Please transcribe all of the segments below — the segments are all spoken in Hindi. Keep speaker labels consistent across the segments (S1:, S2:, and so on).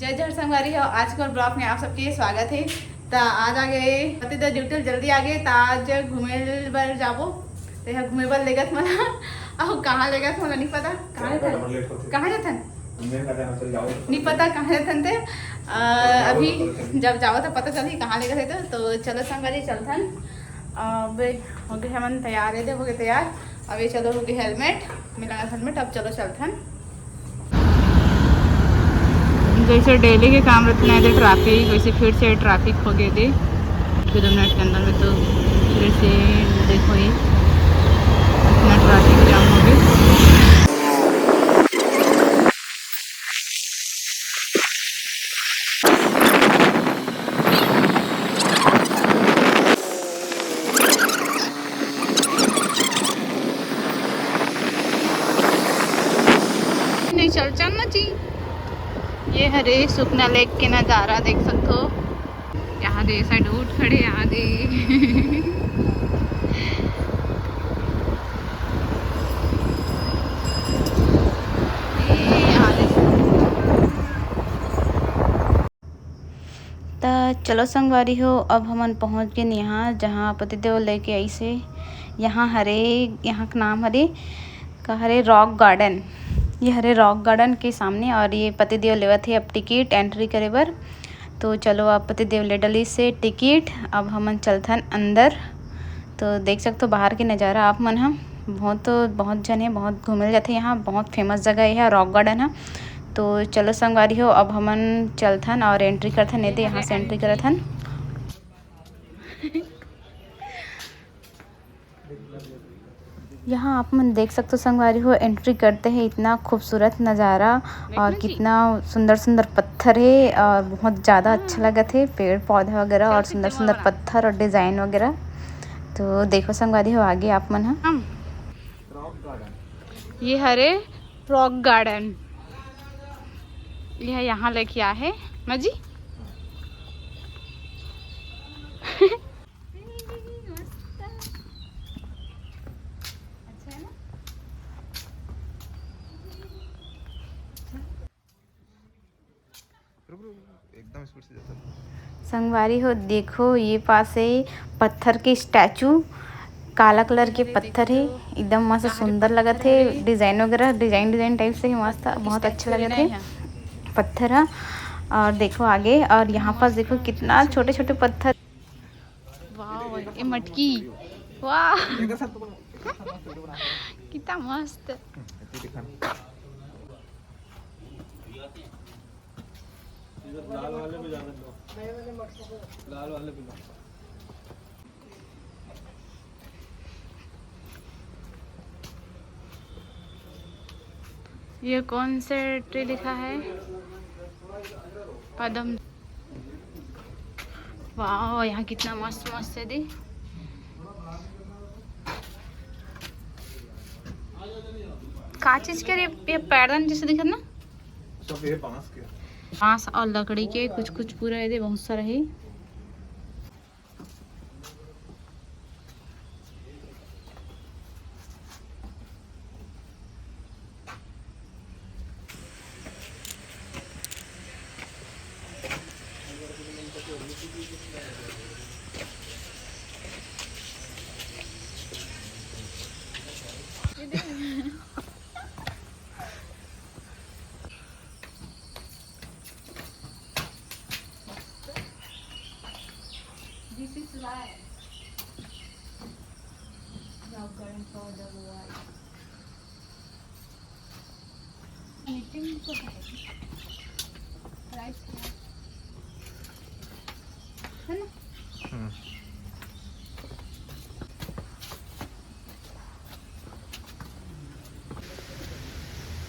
S1: जय जय संगवारी हो। आज के ब्लॉग में आप सबके स्वागत है। तो आज आ गए पति तो ड्यूटी जल्दी आ गए। तो आज घूमे बर जाबो तो यहाँ घूमे बर लेगत मला अब कहाँ लेगत मला नहीं पता कहाँ जाथन नहीं पता कहाँ जाथन थे। अभी जब जाओ तो पता चली कहाँ लेगत है। तो चलो संगवारी चलथन। अब हो गए हम तैयार है, हो गए तैयार। अभी चलो हो गए हेलमेट मिला हेलमेट। अब चलो चलथन। जैसे डेली के काम रहते हैं ट्रैफिक, वैसे फिर से ट्रैफिक हो गए थे 2 मिनट के अंदर में। तो फिर से देखो ये इतना ट्रैफिक जाम हो गया। नहीं चल चलना चाहिए। ये हरे सुखना लेक के नज़ारा देख सकते हो। यहाँ दे साइड उठ खड़े यहाँ दे तो चलो संगवारी हो, अब हमन पहुँच गए यहाँ जहाँ पतिदेव लेके आई से। यहाँ यहाँ का नाम हरे का हरे रॉक गार्डन। ये हरे रॉक गार्डन के सामने और ये पतिदेव लेवत है अब टिकट एंट्री करे बर। तो चलो आप पतिदेव ले डली से टिकट। अब हमन चलथन अंदर। तो देख सकते हो बाहर के नज़ारा आप मन हम बहुत जन है, बहुत घूमे जाते यहाँ। बहुत फेमस जगह है रॉक गार्डन है। तो चलो संगवारी हो, अब हमन चलथन और एंट्री करथन। नहीं तो यहाँ से एंट्री करथन। यहाँ आप मन देख सकते हो संगवारी हो, एंट्री करते हैं इतना खूबसूरत नज़ारा और कितना सुंदर सुंदर पत्थर है और बहुत ज़्यादा अच्छा लगा थे पेड़ पौधे वगैरह और सुंदर सुंदर पत्थर और डिज़ाइन वगैरह। तो देखो संगवारी हो आगे आप मन हम ये हरे रॉक गार्डन ये यहाँ लेके आए है ना जी।
S2: एकदम स्पीड से जाता।
S1: संगवारी हो देखो ये पास है पत्थर के स्टैचू, काला कलर के पत्थर है। एकदम मस्त सुंदर लगा थे डिज़ाइन वगैरह, डिज़ाइन टाइप से मस्त बहुत अच्छा लगा थे पत्थर है। और देखो आगे और यहाँ पास देखो कितना छोटे छोटे पत्थर। वाह ये मटकी, वाह कितना मस्त।
S2: लाल वाले पे जाने दो, लाल वाले पे।
S1: ये कौन से ट्री लिखा है? पदम। वाह यहाँ कितना मस्त मस्त है दी। का चीज के ये पैरदान जैसे दिखा ना,
S2: सब ये बांस के,
S1: बांस और लकड़ी के कुछ कुछ पूरा है बहुत सारा है। This is live. Now going for the white. Meeting to right here. है ना?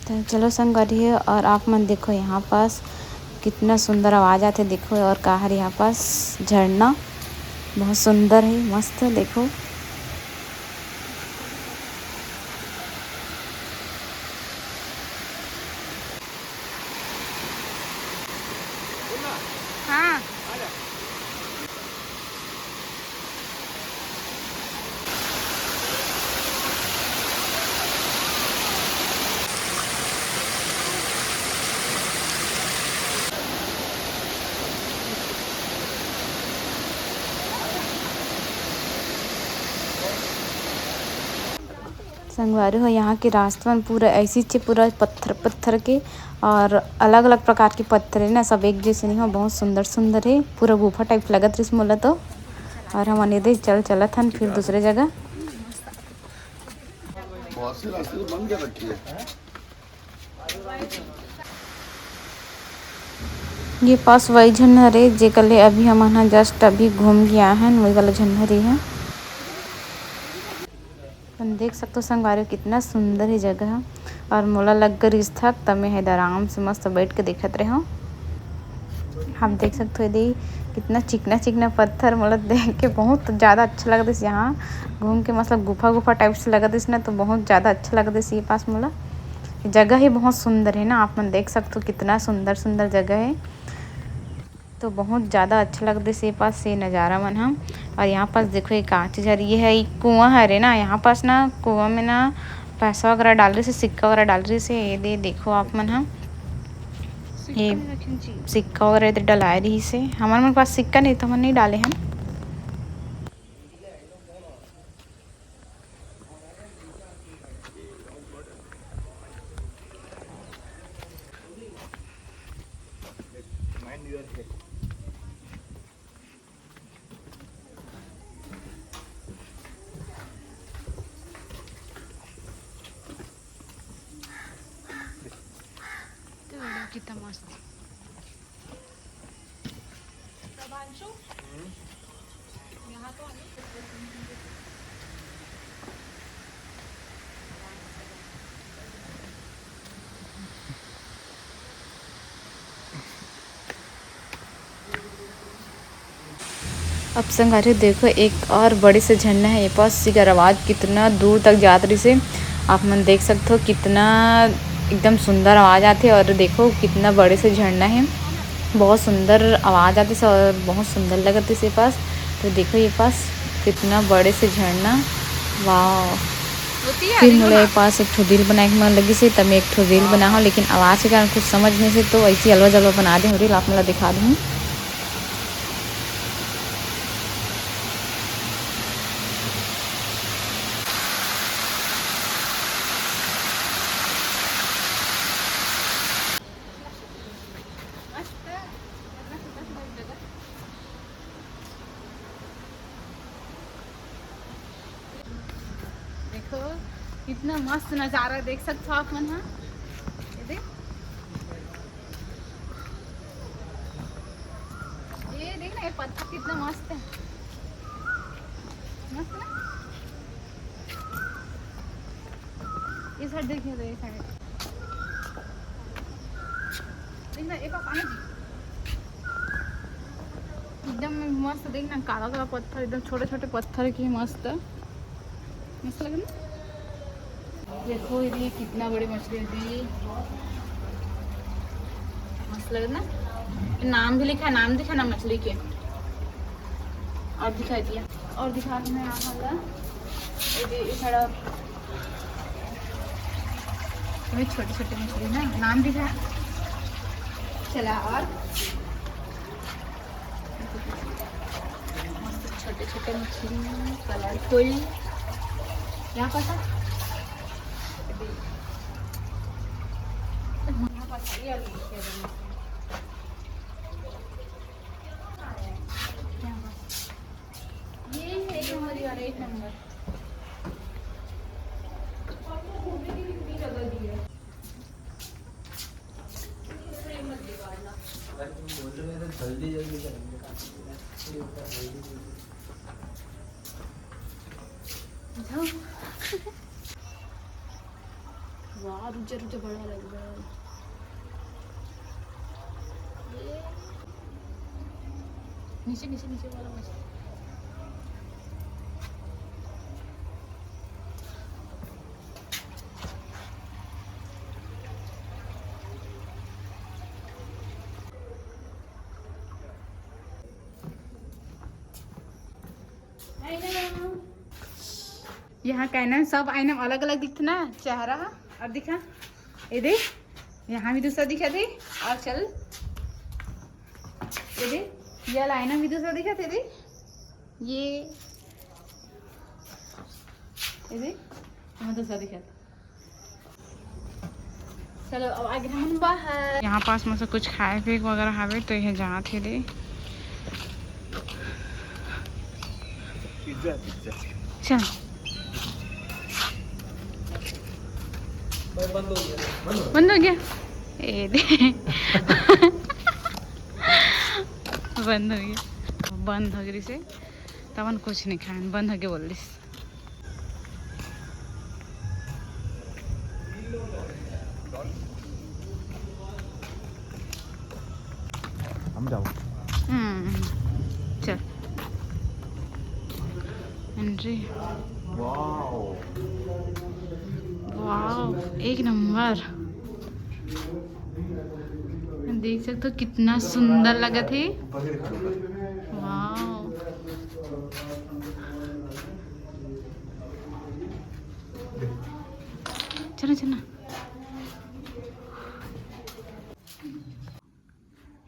S1: तो चलो संगवारी है और आप मन देखो यहाँ पास कितना सुंदर आवाज़ आते देखो। और कहाँ यहाँ पास झरना बहुत सुंदर है मस्त देखो। हाँ संगवारी हो यहाँ के रास्ता में पूरा ऐसी चे पूरा पत्थर पत्थर के और अलग अलग प्रकार के पत्थर है ना, सब एक जैसे नहीं हो, बहुत सुंदर सुंदर है, पूरा गुफा टाइप लगत रही मोला तो। और हम अनिदे चलत हन फिर दूसरे जगह।
S2: बहुत से रास्ते तो बंद कर रखी है।
S1: ये पास वही झरना रे जे कले अभी हम जस्ट अभी घूम गया है, वही वाला झरना रे है। तुम देख सकते हो संगवारी कितना सुंदर है जगह। और मोला लग कर था तब मैं इधर आराम से मस्त बैठ के देखत रहे हो। आप देख सकते हो यदि कितना चिकना चिकना पत्थर, मतलब देख के बहुत ज़्यादा अच्छा लगता है। यहाँ घूम के मतलब गुफा गुफा टाइप से लगता है ना, तो बहुत ज़्यादा अच्छा लगता है। ये पास मोला जगह ही बहुत सुंदर है ना, आप मन देख सकते हो कितना सुंदर सुंदर जगह है, तो बहुत ज़्यादा अच्छा लगता है ये पास से नज़ारा मन हम। और यहाँ पास देखो एक कांच जर ये है, एक कुआं है रे ना, यहाँ पास ना कुआं में ना पैसा वगैरह डाल रही से, सिक्का वगैरह डाल रही से। ये दे देखो आप मन हम ये सिक्का वगैरह तो डला रही से, हमारे मन पास सिक्का नहीं तो हम नहीं डाले हैं। कितना मस्त अब संगारी देखो एक और बड़े से झरना है ये पास, जिकर आवाज़ कितना दूर तक जात रही से आप मन देख सकते हो, कितना एकदम सुंदर आवाज़ आती है। और देखो कितना बड़े से झरना है, बहुत सुंदर आवाज़ आती है और बहुत सुंदर लगती है ये पास। तो देखो ये पास कितना बड़े से झरना, वाह। फिर मेरे पास एक ठो रील बनाए के मन लगी से, तब मैं एक ठो रील बना हूँ, लेकिन आवाज़ के कारण कुछ समझ नहीं से, तो ऐसी अलवा जलवा बना दे रील, आप मला दिखा दूँ। देखो कितना मस्त नज़ारा देख सकते हो आप मन। हाँ ये देख ना, ये पत्थर कितना मस्त है, मस्त ना। ये साइड देखिए, तो ये साइड देखना, एक पानी एकदम मस्त, देखना काला काला पत्थर, एकदम छोटे छोटे पत्थर की मस्त मस्त लगे ना। देखो ये कितना बड़ी मछली है, मस्त लगे ना। नाम भी लिखा है, नाम दिखा ना मछली के, और दिखा दिया और दिखा मैं यहाँ छोटे छोटे मछली ना, नाम दिखा। चला और छोटे छोटे मछली कलरफुल यहाँ पर था। ये एक नंबर यार, एक नंबर।
S2: जल्दी जल्दी
S1: वाह रुचा रुचा बड़ा लग रहा है। नीचे नीचे नीचे वाला मछली यहाँ कहना सब आईना अलग अलग दिखता ना, चेहरा और दिखा ये दे, यहाँ भी दूसरा दिखा दे, और चल ये दे, ये आईना भी दूसरा दिखा दे, ये दे मैं दूसरा दिखा। चलो अब आगे हम बाहर। यहाँ पास में से कुछ खाए पिए वगैरह हवे तो यह जहाँ थे दे।
S2: पिज्जा पिज्जा
S1: चल
S2: बंद हो गया
S1: बंद हो गया ए दे बंद हो गया बंद हो गई से तवन कुछ नहीं खाए बंद हो गया बोल दिस।
S2: हम जाओ
S1: चल एंट्री।
S2: वाओ
S1: वाओ एक नंबर देख सकते हो कितना सुंदर लगा थे। वाओ चलो चलो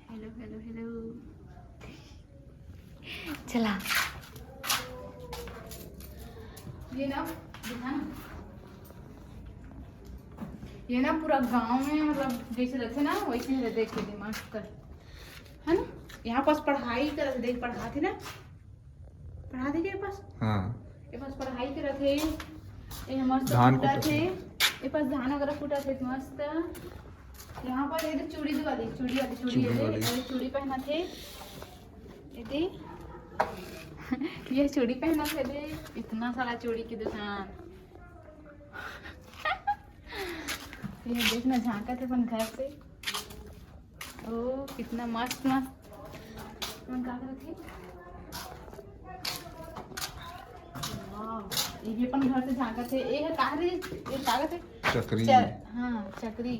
S1: हेलो हेलो हेलो चला ये ना दिखा ना ये ना पूरा गांव में मतलब जैसे रहते ना वैसे ही देख के दिमाग कर है ना। यहाँ पास पढ़ाई कर देख पढ़ाते ना पढ़ा दे के पास।
S2: हाँ
S1: ये पास पढ़ाई कर थे ये मस्त
S2: धान
S1: फूटा
S2: कुटा
S1: थे ये पास धान वगैरह फूटा थे मस्त। यहाँ पर ये चूड़ी वाली चूड़ी चूड़ी पहना थे ये ये चूड़ी पहना थे दे इतना सारा चूड़ी की दुकान। ये देखना झांका थे अपन घर से। ओ कितना मस्त मस्त थे। ये अपन घर से झांका थे ये है कहाँ रे ये कागज है
S2: चक्री
S1: हाँ चक्री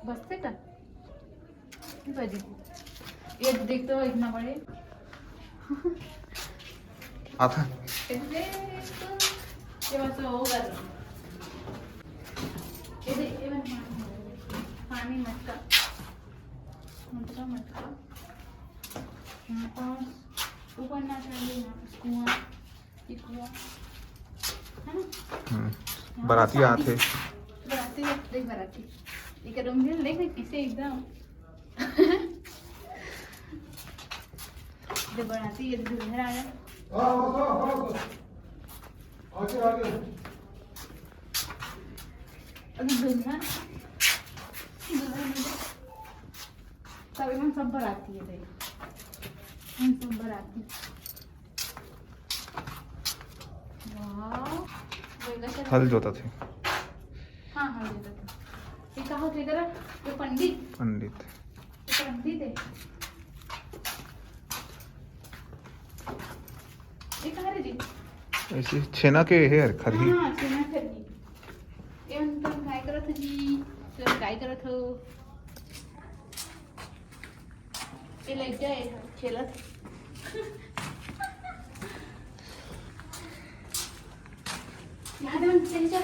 S1: बसते का बजे ये देखते हो इतना बड़े
S2: आता
S1: ये बस होगा ये पानी मटका मटका यहाँ पर ऊपर ना चाहिए यहाँ पर कुआं ये कुआं है ना।
S2: बाराती आते
S1: बराती देख बराती एक रूम में देख किसे एकदम जब बराती ये घर आ गया अभी दूल्हा तब हम सब बराती है हम सब बराती।
S2: हल जोता थे।
S1: हाँ हल जोता था ये कहाँ होते इधर ये पंडित है ये कहाँ रे जी
S2: ऐसे छेना के है खरी।
S1: हाँ छेना खरी ये तुम काय करत हो जी तुम काय करत हो ये लग जाए खेलत चली चल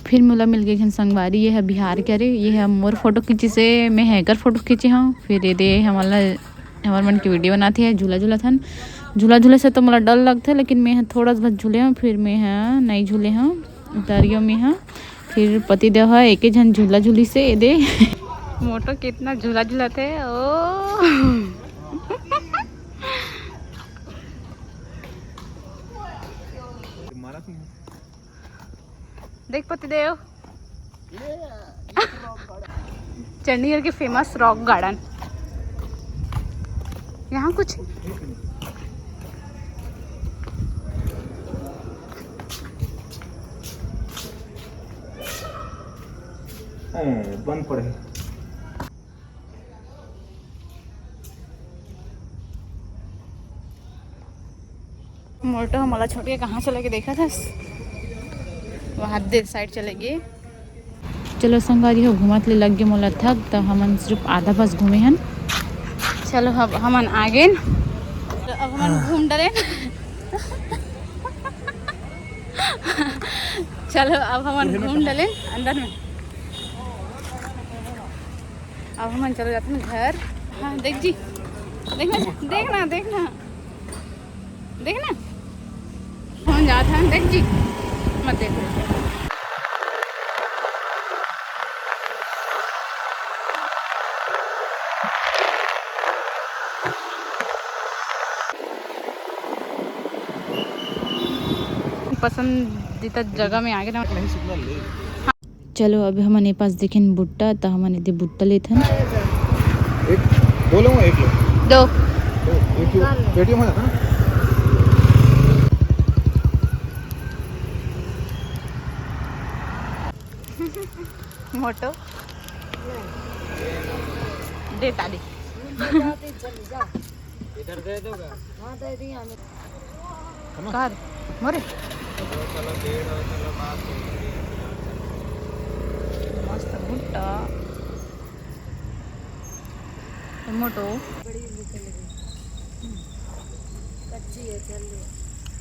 S1: फिर मुला मिल गई संगवारी ये है बिहार के। अरे ये है मोर फोटो खींची से मैं हैकर फोटो खींची हूँ। फिर ये दे हमारे मन की वीडियो बनाती है झूला था झूला से तो मतलब डर लगता है लेकिन मैं थोड़ा बहुत झूले हूँ फिर मैं नहीं झूले हूँ उतारियों में हाँ। फिर पति देव है एक जन झूला झूली से ये दे मोटो कितना झूला थे ओ देख पति देव चंडीगढ़ के फेमस रॉक गार्डन यहाँ कुछ
S2: बंद पड़े
S1: मोटो हमारा छोड़ के कहाँ चला के देखा था वहाँ देर साइड चले गए। चलो संगवारी हो घुमात ले लग गए मोला थक तो हमन सिर्फ आधा बस घूमे हन। चलो अब हमन आगे तो अब हमन घूम डरे चलो अब हमन घूम डले अंदर में। अब हमन चलो जाते हैं घर। हाँ देख जी देखना देखना देखना देखना फोन जाता है देख जी मत देखो। पसंदीदा जगह में आ गए ना। चलो अभी हमारे पास देखें भुट्टा तो हमने दे भुट्टा लेते हैं।
S2: एक बोलो एक लो
S1: दो
S2: एक पेटीएम हो जाता ना।
S1: मोटो दे ताली
S2: इधर दे दोगा। हां दे दी हमें
S1: कार मोरे
S2: चलो डेढ़ और चलो बात
S1: मस्त भुट्टा टमाटो कच्ची है चल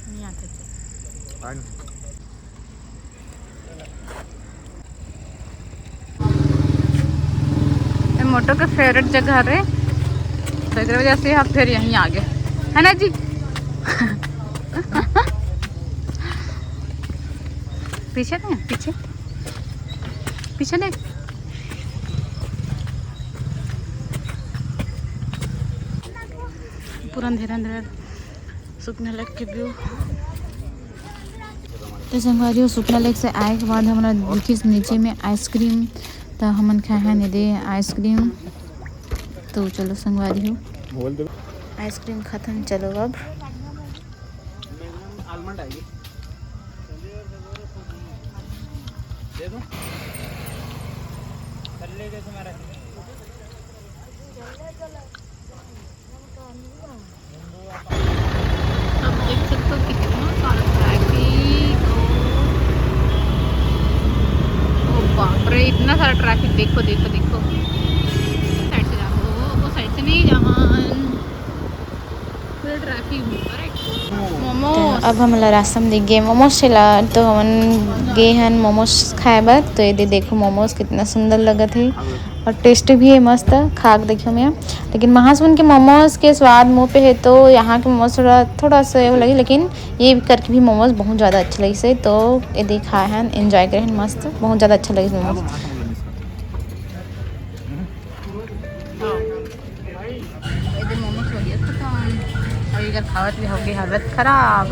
S1: नहीं आते मोटो के फेवरेट जगह है तो इस वजह से आप फिर यहीं आ गए है ना जी। पीछे दें पीछे पीछे देख पूरा अंधेरा अंधेरा सुखना लेक के व्यू। तो संगवारी सुखना लेक से आए के बाद हमारा देखिए नीचे में आइसक्रीम तो हमन खाए हैं नहीं दे आइसक्रीम। तो चलो संगवारी हो आइसक्रीम खत्म। चलो अब
S2: आलमंड आएगी दे दो कल्ले जैसे मारा
S1: अब देख सकते हो कितना सारा ट्रैफिक। ओ बाप रे इतना सारा ट्रैफिक देखो देखो देखो। साइड से जाओ वो साइड से नहीं जावन पूरा ट्रैफिक। मोमोज अब हम रास्ता में दिख गए मोमोज चला तो हम गए हैं मोमोज खाए बर। तो ये देखो मोमोज कितना सुंदर लगत है और टेस्टी भी है मस्त खाक देखियो मैं। लेकिन महासुन के मोमोज के स्वाद मुँह पे है तो यहाँ के मोमोज थोड़ा सा लगे लेकिन ये करके भी मोमोज बहुत ज़्यादा अच्छे लगे से। तो ये देखा है एंजॉय करें मस्त बहुत ज़्यादा अच्छा लगे मोमोज। मोमोज हो गया खत्म और इधर खावत भी हो गई हालत खराब।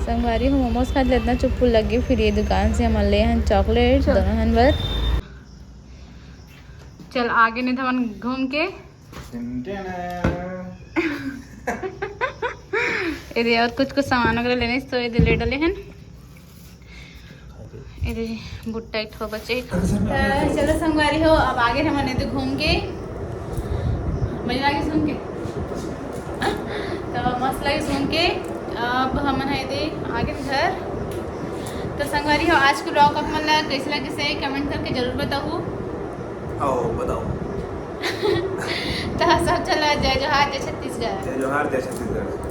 S1: संगवारी हो मोमोज खा इतना चुप्पू लगे फिर ये दुकान से हम ले हैं चॉकलेट दोनों भर। चल आगे नहीं था मन घूम के इधर और कुछ सामान वगैरह लेने तो इधर ले डाले हैं इधर भुट्टा एक हो बचे। चलो संगवारी हो अब आगे हम तो घूम के मजा लगे सुन के तो मस्त लगे सुन के। अब हम है दे आगे घर। तो संगवारी हो आज के ब्लॉग आप मतलब कैसे लगे से कमेंट करके जरूर बताओ।
S2: बताओ
S1: तो सब चला जय जोहार जय छत्तीसगढ़।
S2: जय जोहार जय छत्तीसगढ़।